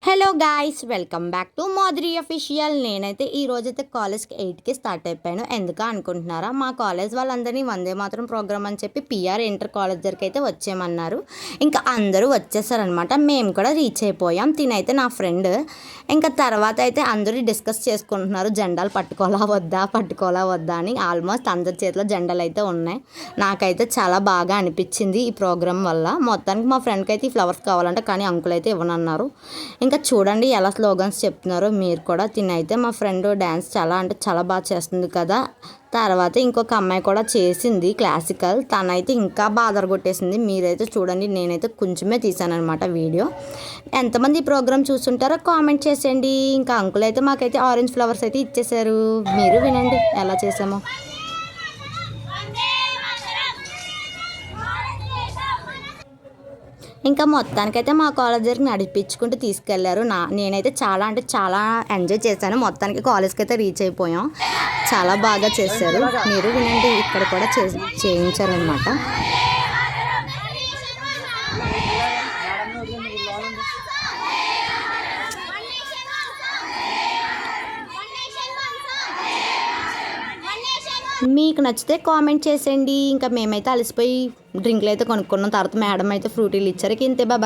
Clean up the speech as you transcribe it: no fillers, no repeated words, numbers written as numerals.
Hello guys, welcome back to Madhuri official. నేనైతే ఈ రోజైతే కాలేజ్కి 8కి స్టార్ట్ అయిపోయాను. ఎందుకు అనుకుంటున్నారా, మా కాలేజ్ వాళ్ళందరినీ వందే మాత్రం ప్రోగ్రామ్ అని చెప్పి పిఆర్ ఇంటర్ కాలేజ్ దగ్గరికి అయితే వచ్చేయమన్నారు. ఇంకా అందరూ వచ్చేసారనమాట. మేము కూడా రీచ్ అయిపోయాం. తినైతే నా ఫ్రెండ్. ఇంకా తర్వాత అయితే అందరూ డిస్కస్ చేసుకుంటున్నారు, జెండాలు పట్టుకోవాలా వద్దా అని. ఆల్మోస్ట్ అందరి చేతిలో జెండాలు అయితే ఉన్నాయి. నాకైతే చాలా బాగా అనిపించింది ఈ ప్రోగ్రామ్ వల్ల. మొత్తానికి మా ఫ్రెండ్కి అయితే ఈ ఫ్లవర్స్ కావాలంటే, కానీ అంకుల్ అయితే ఇవ్వనన్నారు. ఇంకా చూడండి ఎలా స్లోగన్స్ చెప్తున్నారో మీరు కూడా. తినైతే మా ఫ్రెండ్ డ్యాన్స్ చాలా అంటే చాలా బాగా చేస్తుంది కదా. తర్వాత ఇంకొక అమ్మాయి కూడా చేసింది క్లాసికల్, తనైతే ఇంకా బాగా కొట్టేసింది. మీరైతే చూడండి, నేనైతే కొంచెమే తీసానమాట వీడియో. ఎంతమంది ఈ ప్రోగ్రామ్ చూస్తుంటారో కామెంట్ చేసేయండి. ఇంకా అంకుల్ అయితే మాకైతే ఆరెంజ్ ఫ్లవర్స్ అయితే ఇచ్చేసారు. మీరు వినండి ఎలా చేసామో. ఇంకా మొత్తానికైతే మా కాలేజ్ దగ్గరికి నడిపించుకుంటూ తీసుకెళ్లారు. నేనైతే చాలా అంటే చాలా ఎంజాయ్ చేశాను. మొత్తానికి కాలేజ్కి అయితే రీచ్ అయిపోయాం. చాలా బాగా చేశారు. మీరు వినండి, ఇక్కడ కూడా చేయించారనమాట. మీకు నచ్చితే కామెంట్ చేసేయండి. ఇంకా మేమైతే అలసిపోయి డ్రింక్లు అయితే కొనుక్కున్నాం. తర్వాత మేడం అయితే ఫ్రూటీలు ఇచ్చారు. ఇంతే బాబా.